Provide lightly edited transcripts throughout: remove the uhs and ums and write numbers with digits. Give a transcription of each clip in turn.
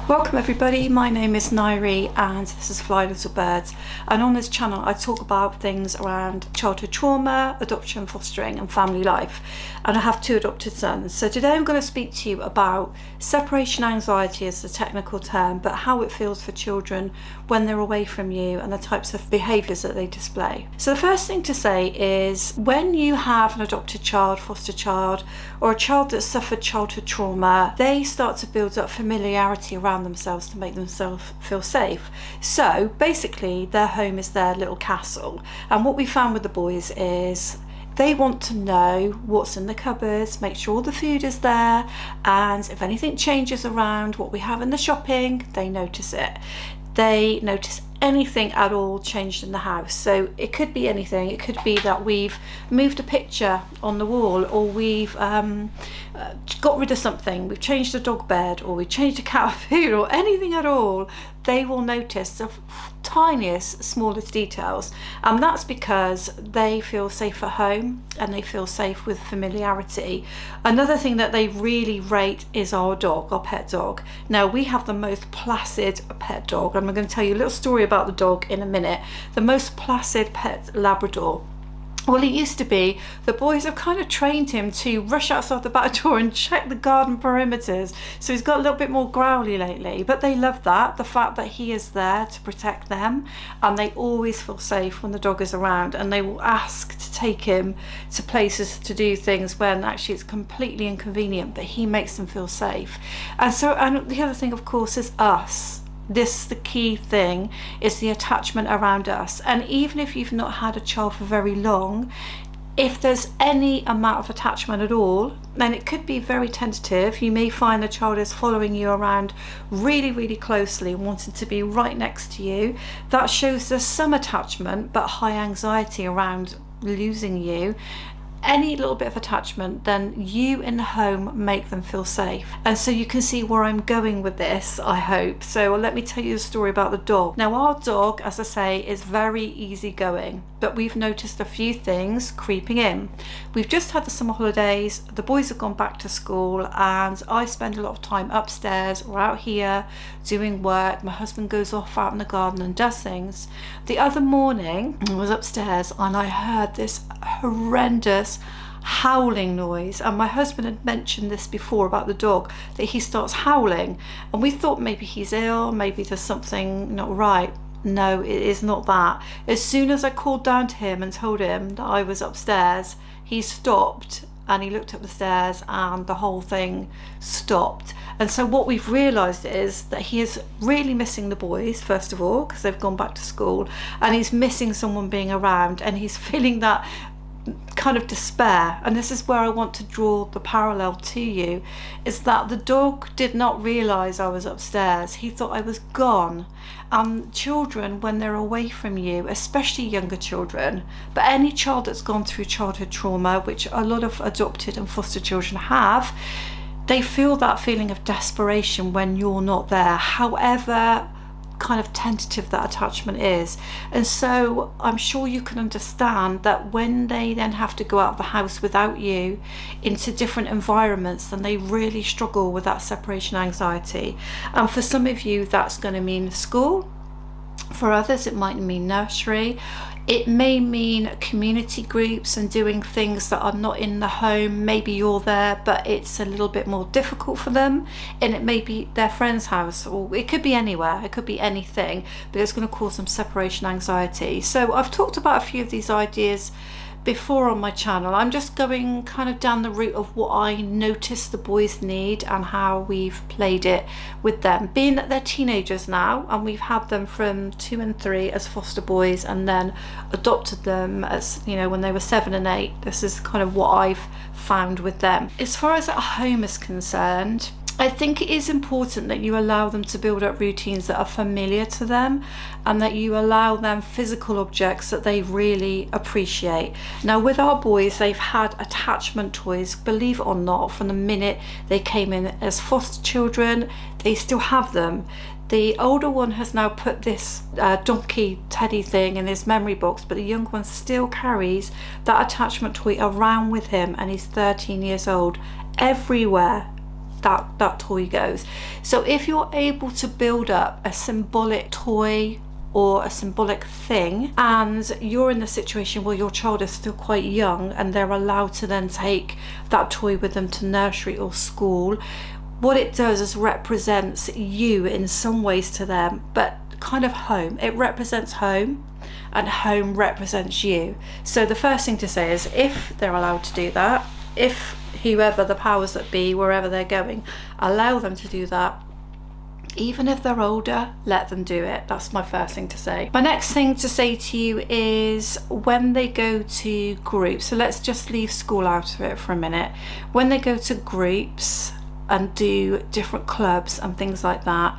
Welcome everybody, my name is Nairi and this is Fly Little Birds, and on this channel I talk about things around childhood trauma, adoption, fostering and family life, and I have two adopted sons. So today I'm going to speak to you about separation anxiety as the technical term, but how it feels for children when they're away from you and the types of behaviours that they display. So the first thing to say is when you have an adopted child, foster child, or a child that's suffered childhood trauma, they start to build up familiarity around themselves to make themselves feel safe. So basically their home is their little castle, and what we found with the boys is they want to know what's in the cupboards, make sure all the food is there, and if anything changes around what we have in the shopping, they notice it. They notice anything at all changed in the house. So it could be anything. It could be that we've moved a picture on the wall, or we've got rid of something, we've changed the dog bed, or we've changed a cat food, or anything at all. They will notice the tiniest, smallest details, and that's because they feel safe at home and they feel safe with familiarity. Another thing that they really rate is our dog, our pet dog. Now we have the most placid pet dog, and I'm going to tell you a little story about the dog in a minute. The most placid pet Labrador. Well, it used to be, the boys have kind of trained him to rush outside the back door and check the garden perimeters. So he's got a little bit more growly lately, but they love that, the fact that he is there to protect them, and they always feel safe when the dog is around, and they will ask to take him to places to do things when actually it's completely inconvenient, but he makes them feel safe. And the other thing, of course, is us. This, the key thing is the attachment around us. And even if you've not had a child for very long, if there's any amount of attachment at all, then it could be very tentative. You may find the child is following you around really, really closely and wanting to be right next to you. That shows there's some attachment but high anxiety around losing you. Any little bit of attachment, then you in the home make them feel safe. And so you can see where I'm going with this, I hope. So let me tell you the story about the dog. Now our dog, as I say, is very easygoing, but we've noticed a few things creeping in. We've just had the summer holidays, the boys have gone back to school, and I spend a lot of time upstairs or out here doing work. My husband goes off out in the garden and does things. The other morning I was upstairs and I heard this horrendous howling noise, and my husband had mentioned this before about the dog, that he starts howling, and we thought maybe he's ill, maybe there's something not right. No, it is not that. As soon as I called down to him and told him that I was upstairs, he stopped and he looked up the stairs and the whole thing stopped. And so what we've realised is that he is really missing the boys, first of all, because they've gone back to school, and he's missing someone being around, and he's feeling that kind of despair. And this is where I want to draw the parallel to you, is that the dog did not realise I was upstairs. He thought I was gone. Children, when they're away from you, especially younger children, but any child that's gone through childhood trauma, which a lot of adopted and foster children have, they feel that feeling of desperation when you're not there, however kind of tentative that attachment is. And so I'm sure you can understand that when they then have to go out of the house without you into different environments, then they really struggle with that separation anxiety. And for some of you that's going to mean school, for others it might mean nursery, it may mean community groups and doing things that are not in the home. Maybe you're there but it's a little bit more difficult for them, and it may be their friend's house, or it could be anywhere, it could be anything, but it's going to cause them separation anxiety. So I've talked about a few of these ideas before on my channel. I'm just going kind of down the route of what I notice the boys need and how we've played it with them, being that they're teenagers now, and we've had them from 2 and 3 as foster boys and then adopted them as, you know, when they were 7 and 8. This is kind of what I've found with them. As far as at home is concerned, I think it is important that you allow them to build up routines that are familiar to them, and that you allow them physical objects that they really appreciate. Now with our boys, they've had attachment toys, believe it or not, from the minute they came in as foster children. They still have them. The older one has now put this donkey teddy thing in his memory box, but the young one still carries that attachment toy around with him, and he's 13 years old, everywhere. that toy goes. So if you're able to build up a symbolic toy or a symbolic thing, and you're in the situation where your child is still quite young and they're allowed to then take that toy with them to nursery or school, what it does is represents you in some ways to them, but kind of home. It represents home, and home represents you. So the first thing to say is, if they're allowed to do that, if whoever the powers that be, wherever they're going, allow them to do that, even if they're older, let them do it. That's my first thing to say. My next thing to say to you is when they go to groups, so let's just leave school out of it for a minute. When they go to groups and do different clubs and things like that,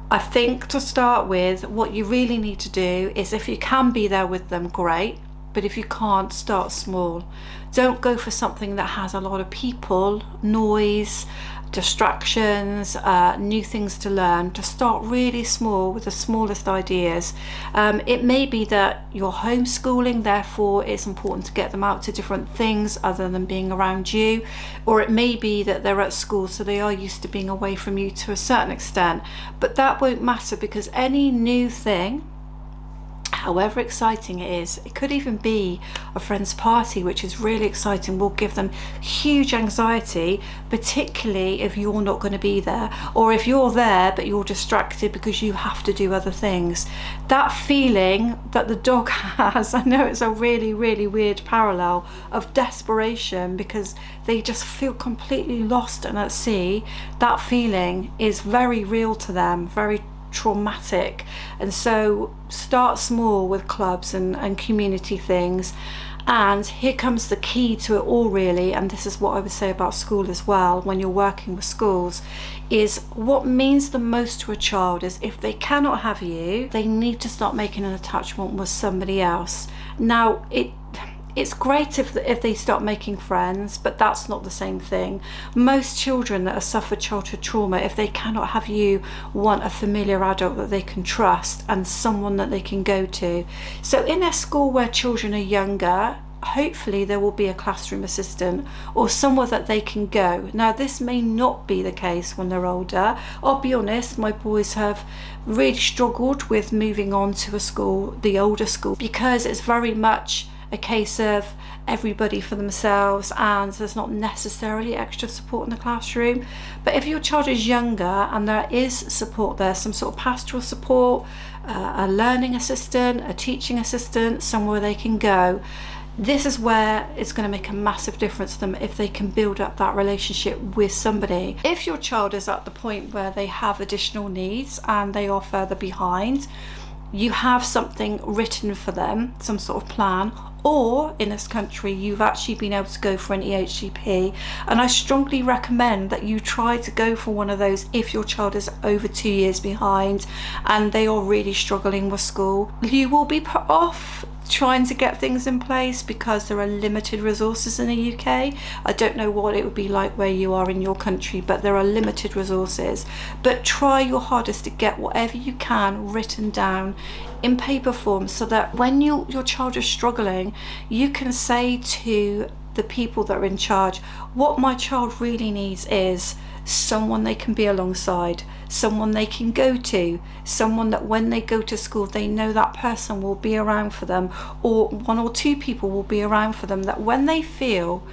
I think to start with, what you really need to do is, if you can be there with them, great. But if you can't, start small. Don't go for something that has a lot of people, noise, distractions, new things to learn. To start really small with the smallest ideas. It may be that you're homeschooling, therefore it's important to get them out to different things other than being around you. Or it may be that they're at school, so they are used to being away from you to a certain extent. But that won't matter, because any new thing, however exciting it is, it could even be a friend's party, which is really exciting, will give them huge anxiety, particularly if you're not going to be there, or if you're there but you're distracted because you have to do other things. That feeling that the dog has, I know it's a really, really weird parallel of desperation because they just feel completely lost and at sea. That feeling is very real to them, very traumatic. And so start small with clubs and community things. And here comes the key to it all, really, and this is what I would say about school as well when you're working with schools, is what means the most to a child is, if they cannot have you, they need to start making an attachment with somebody else. Now it's great if they start making friends, but that's not the same thing. Most children that have suffered childhood trauma, if they cannot have you, want a familiar adult that they can trust and someone that they can go to. So in a school where children are younger, hopefully there will be a classroom assistant or somewhere that they can go. Now this may not be the case when they're older. I'll be honest, my boys have really struggled with moving on to a school, the older school, because it's very much a case of everybody for themselves and there's not necessarily extra support in the classroom. But if your child is younger and there is support there, some sort of pastoral support, a learning assistant, a teaching assistant, somewhere they can go, this is where it's going to make a massive difference to them if they can build up that relationship with somebody. If your child is at the point where they have additional needs and they are further behind, you have something written for them, some sort of plan, or in this country you've actually been able to go for an EHCP, and I strongly recommend that you try to go for one of those if your child is over 2 years behind and they are really struggling with school. You will be put off trying to get things in place because there are limited resources in the UK. I don't know what it would be like where you are in your country, but there are limited resources. But try your hardest to get whatever you can written down in paper form, so that when your child is struggling, you can say to the people that are in charge, what my child really needs is someone they can be alongside, someone they can go to, someone that when they go to school they know that person will be around for them, or one or two people will be around for them, that when they feel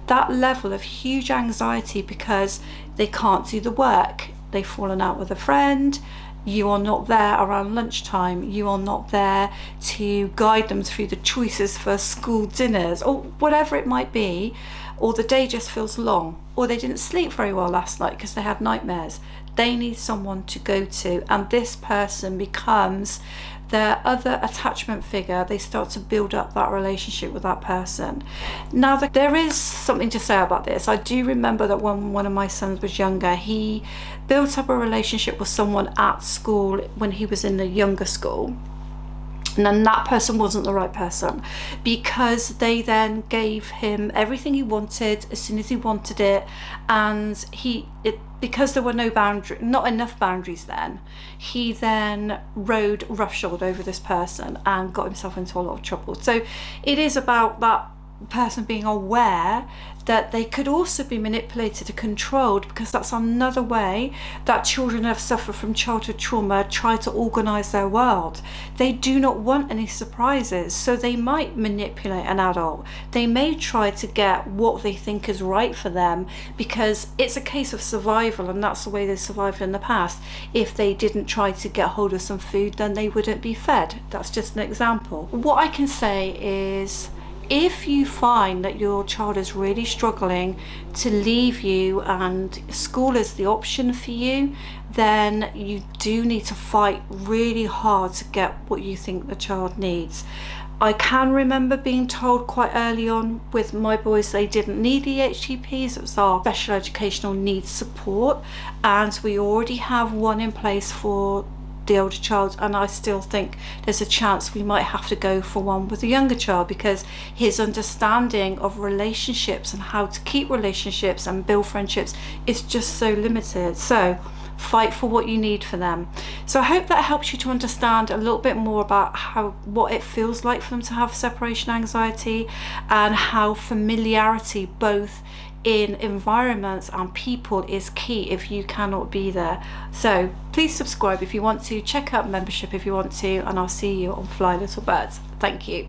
that level of huge anxiety because they can't do the work, they've fallen out with a friend, you are not there around lunchtime, you are not there to guide them through the choices for school dinners or whatever it might be, or the day just feels long, or they didn't sleep very well last night because they had nightmares, they need someone to go to, and this person becomes their other attachment figure. They start to build up that relationship with that person. Now there is something to say about this. I do remember that when one of my sons was younger, he built up a relationship with someone at school when he was in the younger school, and then that person wasn't the right person, because they then gave him everything he wanted as soon as he wanted it, and because there were not enough boundaries then, he then rode roughshod over this person and got himself into a lot of trouble. So it is about that person being aware that they could also be manipulated and controlled, because that's another way that children who have suffered from childhood trauma try to organize their world. They do not want any surprises, so they might manipulate an adult. They may try to get what they think is right for them, because it's a case of survival, and that's the way they survived in the past. If they didn't try to get hold of some food, then they wouldn't be fed. That's just an example. What I can say is, if you find that your child is really struggling to leave you and school is the option for you, then you do need to fight really hard to get what you think the child needs. I can remember being told quite early on with my boys they didn't need EHCPs. It was our special educational needs support, and we already have one in place for the older child, and I still think there's a chance we might have to go for one with the younger child, because his understanding of relationships and how to keep relationships and build friendships is just so limited. So fight for what you need for them. So I hope that helps you to understand a little bit more about what it feels like for them to have separation anxiety, and how familiarity both in environments and people is key if you cannot be there. So please subscribe if you want to, check out membership if you want to, and I'll see you on Fly Little Birds. Thank you.